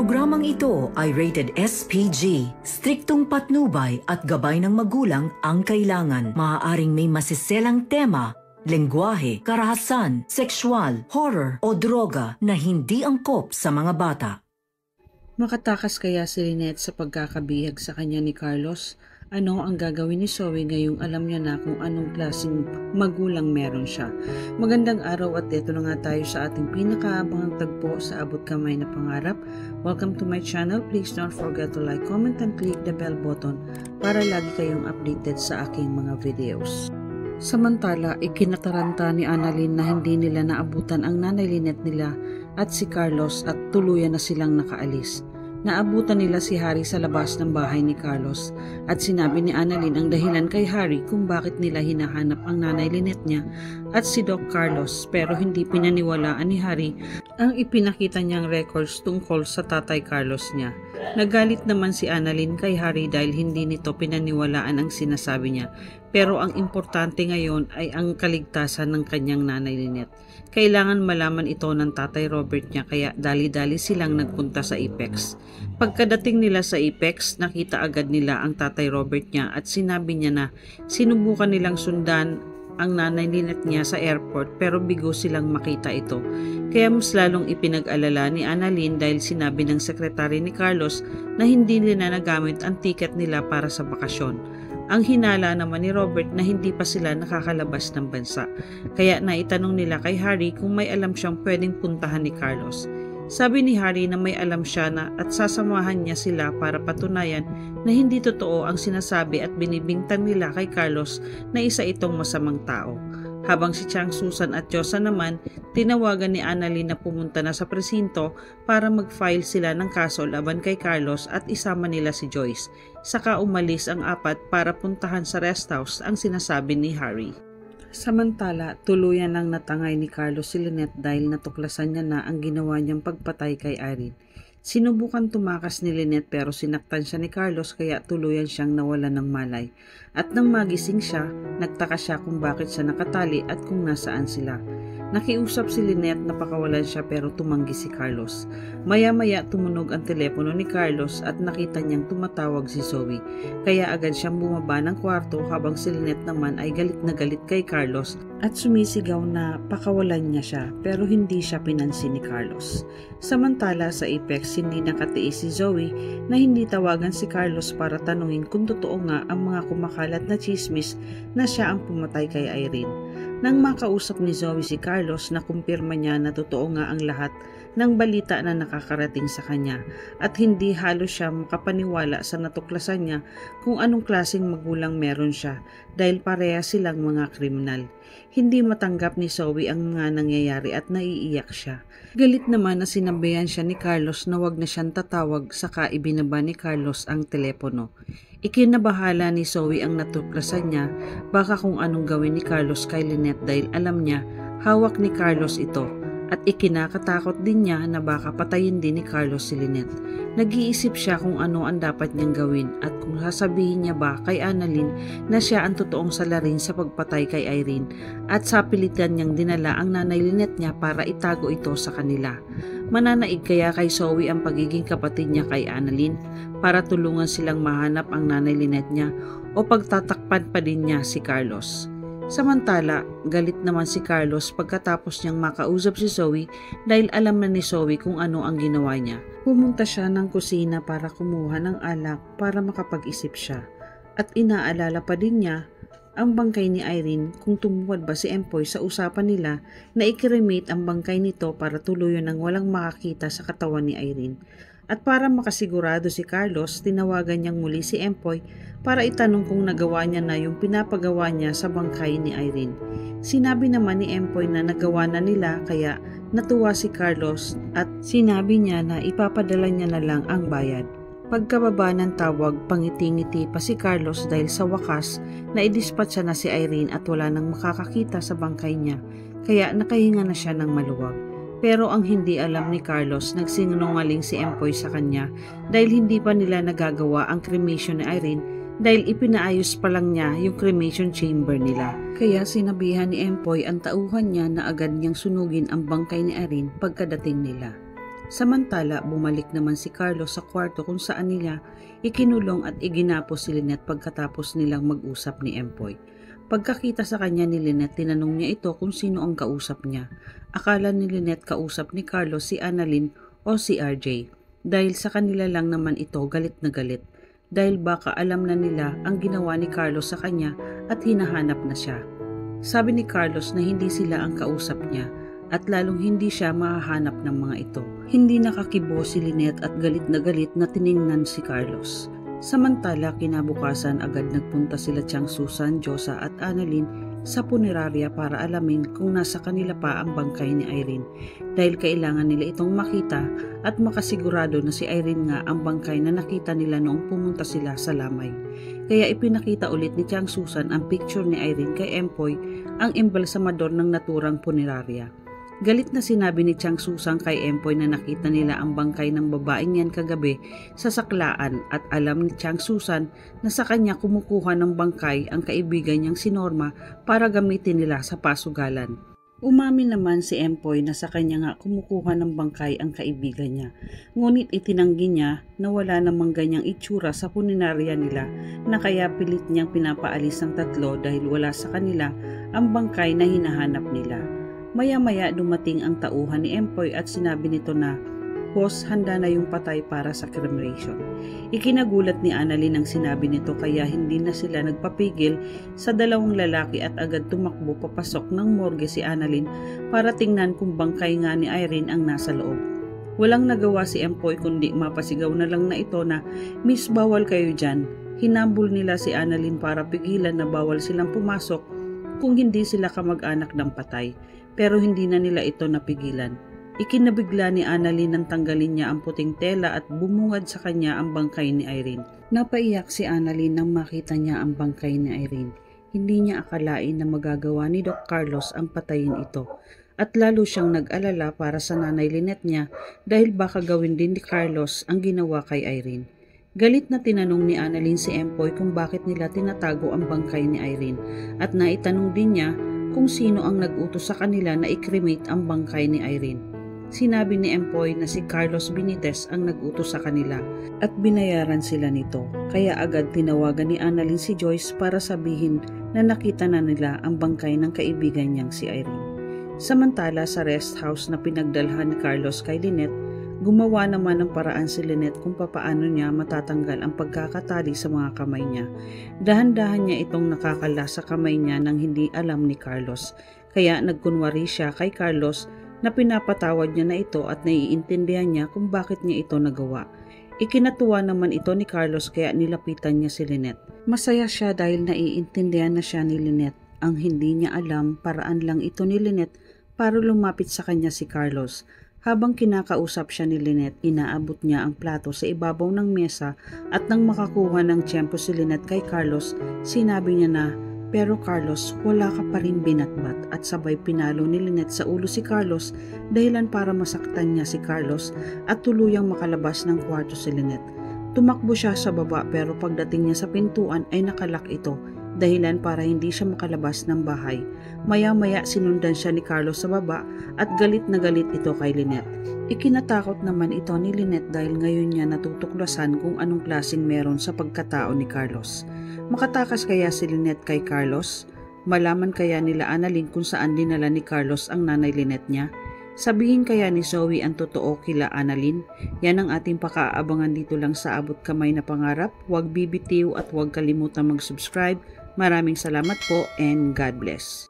programang ito ay rated SPG. Striktong patnubay at gabay ng magulang ang kailangan. Maaaring may masiselang tema, lengguwahe, karahasan, sexual, horror o droga na hindi angkop sa mga bata. Makatakas kaya si Lynette sa pagkakabihag sa kanya ni Carlos? Ano ang gagawin ni Zoe ngayong alam niya na kung anong klaseng magulang meron siya? Magandang araw at ito na nga tayo sa ating pinakaabangang tagpo sa Abot Kamay na Pangarap. Welcome to my channel. Please don't forget to like, comment, and click the bell button para lagi kayong updated sa aking mga videos. Samantala, ikinataranta ni Annalyn na hindi nila naabutan ang nanay Lynette nila at si Carlos at tuluyan na silang nakaalis. Naabutan nila si Harry sa labas ng bahay ni Carlos at sinabi ni Annalyn ang dahilan kay Harry kung bakit nila hinahanap ang nanay Lynette niya at si Doc Carlos, pero hindi pinaniwalaan ni Harry ang ipinakita niyang records tungkol sa tatay Carlos niya. Nagalit naman si Annalyn kay Harry dahil hindi nito pinaniwalaan ang sinasabi niya, pero ang importante ngayon ay ang kaligtasan ng kanyang nanay Lynette. Kailangan malaman ito ng tatay Robert niya kaya dali-dali silang nagpunta sa Apex. Pagkadating nila sa Apex, nakita agad nila ang tatay Robert niya at sinabi niya na sinubukan nilang sundan ang nanay Lynette niya sa airport pero bigo silang makita ito. Kaya mas lalong ipinag-alala ni Annalyn dahil sinabi ng sekretary ni Carlos na hindi nila nagamit ang ticket nila para sa bakasyon. Ang hinala naman ni Robert na hindi pa sila nakakalabas ng bansa. Kaya naitanong nila kay Harry kung may alam siyang pwedeng puntahan ni Carlos. Sabi ni Harry na may alam siya na at sasamahan niya sila para patunayan na hindi totoo ang sinasabi at binibintang nila kay Carlos na isa itong masamang tao. Habang si Chang Susan at Josa naman, tinawagan ni Annalyn na pumunta na sa presinto para mag-file sila ng kaso laban kay Carlos at isama nila si Joyce. Saka umalis ang apat para puntahan sa rest house ang sinasabi ni Harry. Samantala, tuluyan lang natangay ni Carlos si Lynette dahil natuklasan niya na ang ginawa niyang pagpatay kay Irene. Sinubukan tumakas ni Lynette pero sinaktan siya ni Carlos kaya tuluyan siyang nawalan ng malay. At nang magising siya, nagtaka siya kung bakit siya nakatali at kung nasaan sila. Nakiusap si Lynette na pakawalan siya pero tumanggi si Carlos. Maya-maya tumunog ang telepono ni Carlos at nakita niyang tumatawag si Zoe. Kaya agad siyang bumaba ng kwarto habang si Lynette naman ay galit na galit kay Carlos at sumisigaw na pakawalan niya siya pero hindi siya pinansin ni Carlos. Samantala sa Apex, hindi nakatiis si Zoe na hindi tawagan si Carlos para tanungin kung totoo nga ang mga kumakalat na chismis na siya ang pumatay kay Irene. Nang makausap ni Zoe si Carlos, nakumpirma niya na totoo nga ang lahat ng balita na nakakarating sa kanya at hindi halos siya makapaniwala sa natuklasan niya kung anong klaseng magulang meron siya dahil pareha silang mga kriminal. Hindi matanggap ni Zoe ang mga nangyayari at naiiyak siya. Galit naman na sinabihan siya ni Carlos na wag na siyang tatawag saka ibinaba ni Carlos ang telepono. Ikinabahala ni Zoe ang natuklasan niya baka kung anong gawin ni Carlos kay Lynette dahil alam niya hawak ni Carlos ito at ikinakatakot din niya na baka patayin din ni Carlos si Lynette. Nag-iisip siya kung ano ang dapat niyang gawin at kung sasabihin niya ba kay Annalyn na siya ang totoong salarin sa pagpatay kay Irene at sa pilitan niyang dinala ang nanay Lynette niya para itago ito sa kanila. Mananaig kaya kay Zoe ang pagiging kapatid niya kay Annalyn para tulungan silang mahanap ang nanay Lynette niya o pagtatakpan pa din niya si Carlos. Samantala, galit naman si Carlos pagkatapos niyang makausap si Zoe dahil alam na ni Zoe kung ano ang ginawa niya. Pumunta siya ng kusina para kumuha ng alak para makapag-isip siya. At inaalala pa din niya ang bangkay ni Irene kung tumuwad ba si Empoy sa usapan nila na i-cremate ang bangkay nito para tuluyan ng walang makakita sa katawan ni Irene. At para makasigurado si Carlos, tinawagan niyang muli si Empoy para itanong kung nagawa niya na yung pinapagawa niya sa bangkay ni Irene. Sinabi naman ni Empoy na nagawa na nila kaya natuwa si Carlos at sinabi niya na ipapadala niya na lang ang bayad. Pagkababa ng tawag, pangiti-ngiti pa si Carlos dahil sa wakas na idispatcha na si Irene at wala nang makakakita sa bangkay niya kaya nakahinga na siya ng maluwag. Pero ang hindi alam ni Carlos, nagsinungaling si Empoy sa kanya dahil hindi pa nila nagagawa ang cremation ni Irene dahil ipinaayos pa lang niya yung cremation chamber nila. Kaya sinabihan ni Empoy ang tauhan niya na agad niyang sunugin ang bangkay ni Irene pagkadating nila. Samantala, bumalik naman si Carlos sa kwarto kung saan nila ikinulong at iginapo si Lynette pagkatapos nilang mag-usap ni Empoy. Pagkakita sa kanya ni Lynette, tinanong niya ito kung sino ang kausap niya. Akala ni Lynette kausap ni Carlos si Annalyn o si RJ. Dahil sa kanila lang naman ito galit na galit. Dahil baka alam na nila ang ginawa ni Carlos sa kanya at hinahanap na siya. Sabi ni Carlos na hindi sila ang kausap niya at lalong hindi siya mahahanap ng mga ito. Hindi nakakibo si Lynette at galit na tiningnan si Carlos. Samantala, kinabukasan agad nagpunta sila Tiang Susan, Josa at Annalyn sa punerarya para alamin kung nasa kanila pa ang bangkay ni Irene dahil kailangan nila itong makita at makasigurado na si Irene nga ang bangkay na nakita nila noong pumunta sila sa Lamay. Kaya ipinakita ulit ni Tiang Susan ang picture ni Irene kay Empoy, ang embalsamador ng naturang punerarya. Galit na sinabi ni Tiang Susan kay Empoy na nakita nila ang bangkay ng babaeng yan kagabi sa saklaan at alam ni Tiang Susan na sa kanya kumukuha ng bangkay ang kaibigan niyang si Norma para gamitin nila sa pasugalan. Umamin naman si Empoy na sa kanya nga kumukuha ng bangkay ang kaibigan niya. Ngunit itinanggi niya na wala namang ganyang itsura sa punerarya nila na kaya pilit niyang pinapaalis ang tatlo dahil wala sa kanila ang bangkay na hinahanap nila. Maya-maya dumating ang tauhan ni Empoy at sinabi nito na, "Boss, handa na yung patay para sa cremation." Ikinagulat ni Annalyn ang sinabi nito kaya hindi na sila nagpapigil sa dalawang lalaki at agad tumakbo papasok ng morgue si Annalyn para tingnan kung bangkay nga ni Irene ang nasa loob. Walang nagawa si Empoy kundi mapasigaw na lang na ito na, "Miss, bawal kayo dyan." Hinambol nila si Annalyn para pigilan na bawal silang pumasok kung hindi sila kamag-anak ng patay. Pero hindi na nila ito napigilan. Ikinabigla ni Annalyn nang tanggalin niya ang puting tela at bumungad sa kanya ang bangkay ni Irene. Napaiyak si Annalyn nang makita niya ang bangkay ni Irene. Hindi niya akalain na magagawa ni Doc Carlos ang patayin ito. At lalo siyang nag-alala para sa nanay Lynette niya dahil baka gawin din ni Carlos ang ginawa kay Irene. Galit na tinanong ni Annalyn si Empoy kung bakit nila tinatago ang bangkay ni Irene at naitanong din niya kung sino ang nag-utos sa kanila na i-cremate ang bangkay ni Irene. Sinabi ni Empoy na si Carlos Benitez ang nag-utos sa kanila at binayaran sila nito. Kaya agad tinawagan ni Annalyn si Joyce para sabihin na nakita na nila ang bangkay ng kaibigan niyang si Irene. Samantala sa rest house na pinagdalhan ni Carlos kay Lynette, gumawa naman ng paraan si Lynette kung papaano niya matatanggal ang pagkakatali sa mga kamay niya. Dahan-dahan niya itong nakakala sa kamay niya nang hindi alam ni Carlos. Kaya nagkunwari siya kay Carlos na pinapatawad niya na ito at naiintindihan niya kung bakit niya ito nagawa. Ikinatuwa naman ito ni Carlos kaya nilapitan niya si Lynette. Masaya siya dahil naiintindihan na siya ni Lynette. Ang hindi niya alam, paraan lang ito ni Lynette para lumapit sa kanya si Carlos. Habang kinakausap siya ni Lynette, inaabot niya ang plato sa ibabaw ng mesa at nang makakuha ng tiyempo si Lynette kay Carlos, sinabi niya na, "Pero Carlos, wala ka pa rin binatbat," at sabay pinalo ni Lynette sa ulo si Carlos dahilan para masaktan niya si Carlos at tuluyang makalabas ng kwarto si Lynette. Tumakbo siya sa baba pero pagdating niya sa pintuan ay nakalak ito dahilan para hindi siya makalabas ng bahay. Maya-maya sinundan siya ni Carlos sa baba at galit na galit ito kay Lynette. Ikinatakot naman ito ni Lynette dahil ngayon niya natutuklasan kung anong klaseng meron sa pagkatao ni Carlos. Makatakas kaya si Lynette kay Carlos? Malaman kaya nila Annalyn kung saan dinala ni Carlos ang nanay Lynette niya? Sabihin kaya ni Zoe ang totoo kila Annalyn? Yan ang ating pakaabangan dito lang sa Abot Kamay na Pangarap. Huwag bibitiw at huwag kalimutan mag-subscribe. Maraming salamat po and God bless.